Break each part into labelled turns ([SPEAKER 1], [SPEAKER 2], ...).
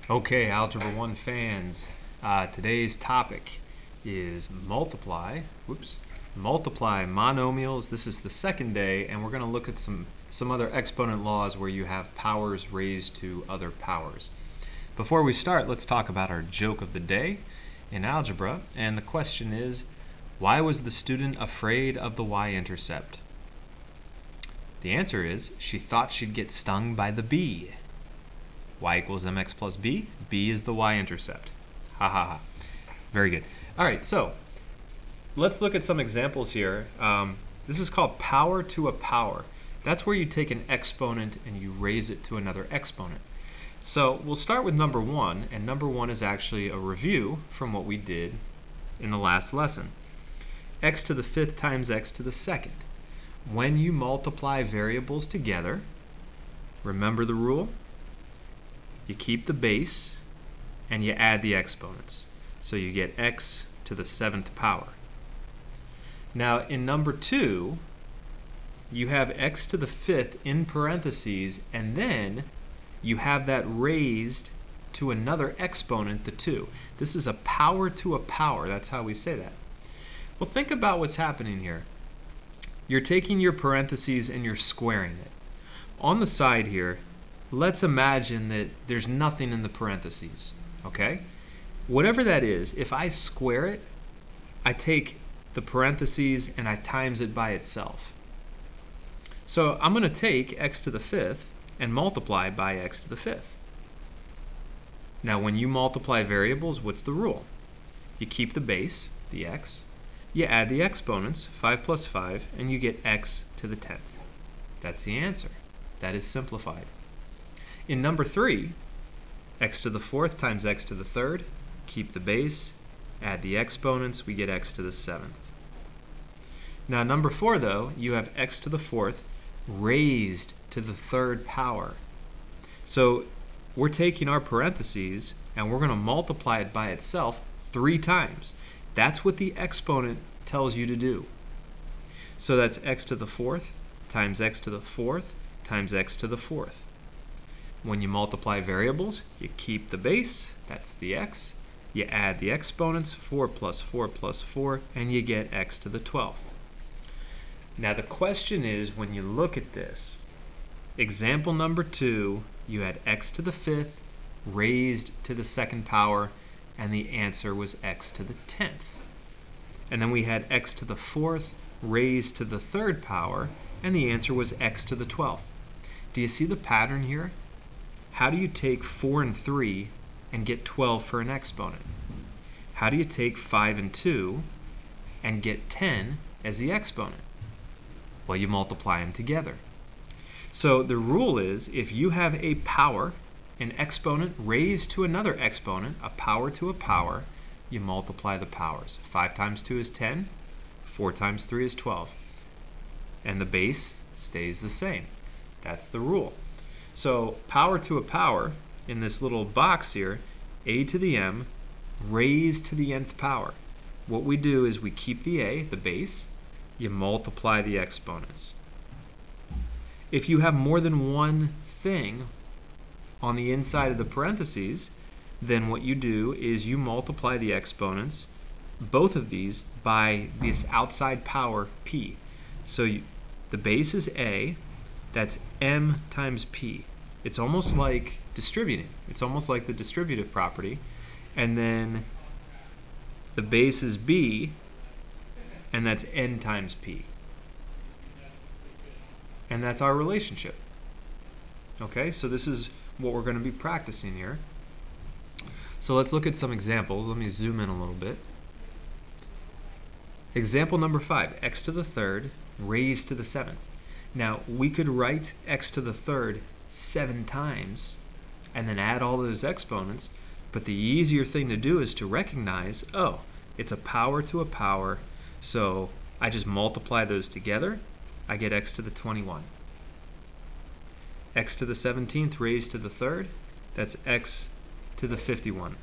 [SPEAKER 1] Okay, Algebra 1 fans, today's topic is multiply monomials. This is the second day, and we're going to look at some other exponent laws where you have powers raised to other powers. Before we start, let's talk about our joke of the day in algebra, and the question is, why was the student afraid of the y-intercept? The answer is, she thought she'd get stung by the bee. Y equals mx plus b. B is the y-intercept. Ha ha ha. Very good. All right, so let's look at some examples here. This is called power to a power. That's where you take an exponent and you raise it to another exponent. So we'll start with number 1, and number 1 is actually a review from what we did in the last lesson. X to the 5th times x to the 2nd. When you multiply variables together, remember the rule? You keep the base and you add the exponents. So you get x to the 7th power. Now in number 2, you have x to the 5th in parentheses, and then you have that raised to another exponent, the 2. This is a power to a power. That's how we say that. Well, think about what's happening here. You're taking your parentheses and you're squaring it. On the side here, let's imagine that there's nothing in the parentheses, okay? Whatever that is, if I square it, I take the parentheses and I times it by itself. So I'm going to take x to the 5th and multiply by x to the 5th. Now when you multiply variables, what's the rule? You keep the base, the x, you add the exponents, 5 plus 5, and you get x to the 10th. That's the answer. That is simplified. In number 3, x to the 4th times x to the 3rd, keep the base, add the exponents, we get x to the 7th. Now number 4 though, you have x to the 4th raised to the 3rd power. So we're taking our parentheses and we're going to multiply it by itself 3 times. That's what the exponent tells you to do. So that's x to the 4th times x to the 4th times x to the 4th. When you multiply variables, you keep the base, that's the x, you add the exponents, 4 plus 4 plus 4, and you get x to the 12th. Now the question is, when you look at this, example number 2, you had x to the 5th raised to the 2nd power, and the answer was x to the 10th. And then we had x to the 4th raised to the 3rd power, and the answer was x to the 12th. Do you see the pattern here? How do you take 4 and 3 and get 12 for an exponent? How do you take 5 and 2 and get 10 as the exponent? Well, you multiply them together. So the rule is, if you have a power, an exponent raised to another exponent, a power to a power, you multiply the powers. 5 times 2 is 10, 4 times 3 is 12. And the base stays the same. That's the rule. So power to a power, in this little box here, a to the m raised to the nth power. What we do is we keep the a, the base, you multiply the exponents. If you have more than one thing on the inside of the parentheses, then what you do is you multiply the exponents, both of these, by this outside power p. So the base is a, that's m times p. It's almost like distributing. It's almost like the distributive property. And then the base is b, and that's n times p. And that's our relationship. Okay, so this is what we're going to be practicing here. So let's look at some examples. Let me zoom in a little bit. Example number 5, x to the 3rd raised to the 7th. Now, we could write x to the 3rd 7 times and then add all those exponents, but the easier thing to do is to recognize, oh, it's a power to a power, so I just multiply those together, I get x to the 21. X to the 17th raised to the 3rd, that's x to the 51.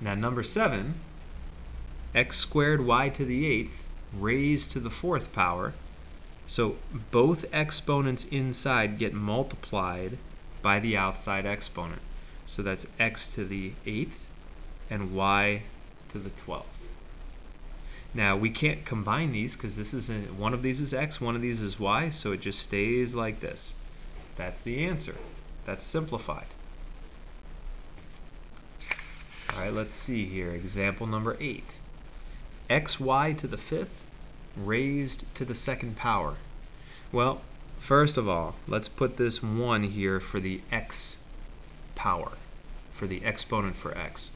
[SPEAKER 1] Now number 7, x squared y to the 8th raised to the 4th power. So both exponents inside get multiplied by the outside exponent. So that's x to the 8th and y to the 12th. Now we can't combine these because this is one of these is x, one of these is y, so it just stays like this. That's the answer. That's simplified. All right, let's see here. Example number 8. xy to the 5th raised to the 2nd power. Well, first of all, let's put this 1 here for the x power, for the exponent for x.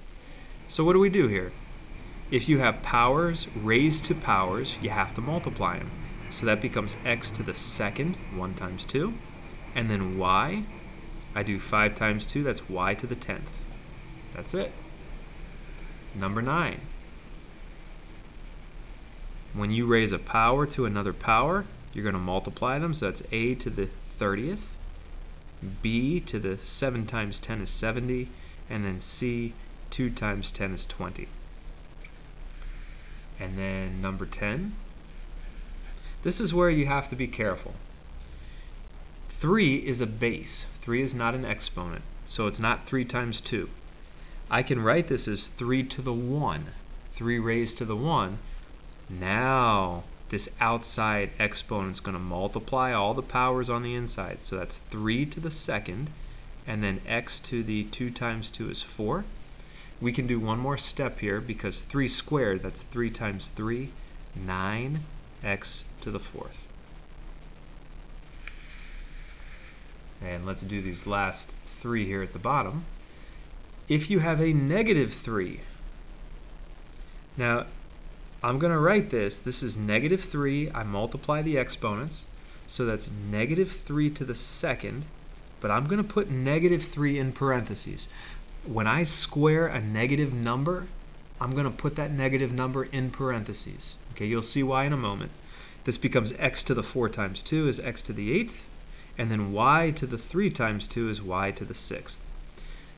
[SPEAKER 1] So what do we do here? If you have powers raised to powers, you have to multiply them. So that becomes x to the 2nd, 1 times 2. And then y, I do 5 times 2, that's y to the 10th. That's it. Number 9. When you raise a power to another power, you're going to multiply them. So that's a to the 30th, b to the 7 times 10 is 70, and then c, 2 times 10 is 20. And then number 10, this is where you have to be careful. 3 is a base. 3 is not an exponent, so it's not 3 times 2. I can write this as 3 to the 1. 3 raised to the 1. Now, this outside exponent is going to multiply all the powers on the inside. So that's 3 to the 2nd, and then x to the 2 times 2 is 4. We can do one more step here because 3 squared, that's 3 times 3, 9x to the 4th. And let's do these last 3 here at the bottom. If you have a negative 3, now I'm going to write this. This is negative 3. I multiply the exponents. So that's negative 3 to the 2nd. But I'm going to put negative 3 in parentheses. When I square a negative number, I'm going to put that negative number in parentheses. Okay, you'll see why in a moment. This becomes x to the 4 times 2 is x to the 8th. And then y to the 3 times 2 is y to the 6th.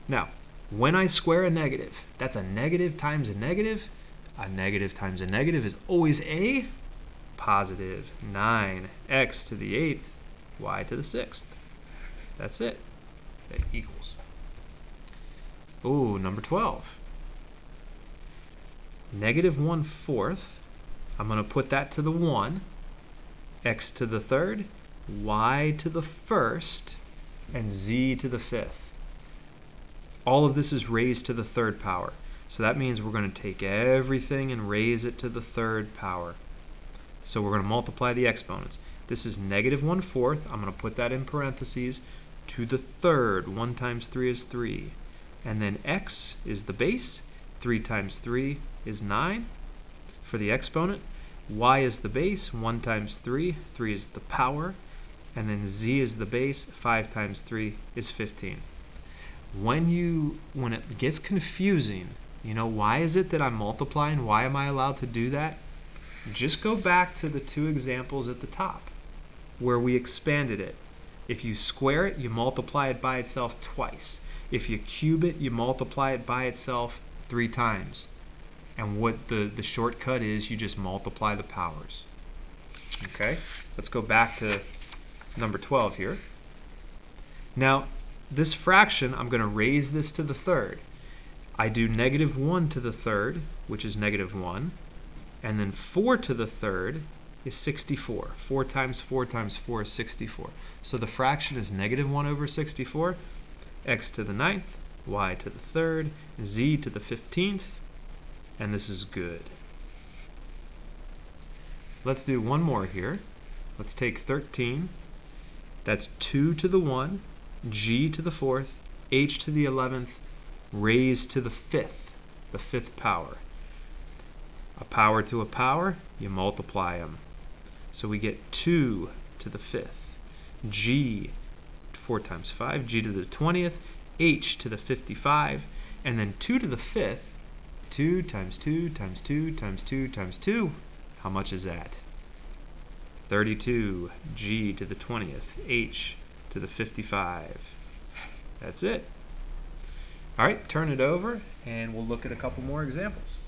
[SPEAKER 1] Now, when I square a negative, that's a negative times a negative. A negative times a negative is always a positive. 9x to the 8th, y to the 6th. That's it. That equals. Ooh, number 12. Negative 1/4. I'm going to put that to the 1. X to the 3rd, y to the 1st, and z to the 5th. All of this is raised to the 3rd power. So that means we're going to take everything and raise it to the 3rd power. So we're going to multiply the exponents. This is negative 1/4. I'm going to put that in parentheses. To the 3rd, 1 times 3 is 3. And then x is the base. 3 times 3 is 9 for the exponent. Y is the base. 1 times 3. 3 is the power. And then z is the base. 5 times 3 is 15. When it gets confusing, you know, why is it that I'm multiplying? Why am I allowed to do that? Just go back to the 2 examples at the top where we expanded it. If you square it, you multiply it by itself twice. If you cube it, you multiply it by itself 3 times. And what the shortcut is, you just multiply the powers. Okay, let's go back to number 12 here. Now, this fraction, I'm going to raise this to the 3rd. I do negative 1 to the 3rd, which is negative 1. And then 4 to the 3rd is 64. 4 times 4 times 4 is 64. So the fraction is negative 1 over 64. X to the 9th, y to the 3rd, z to the 15th. And this is good. Let's do one more here. Let's take 13. That's 2 to the 1, g to the 4th, h to the 11th, raised to the 5th, the 5th power. A power to a power, you multiply them. So we get 2 to the 5th, g, 4 times 5, g to the 20th, h to the 55, and then 2 to the 5th, 2 times 2 times 2 times 2 times 2. How much is that? 32, g to the 20th, h to the 55. That's it. All right, turn it over, and we'll look at a couple more examples.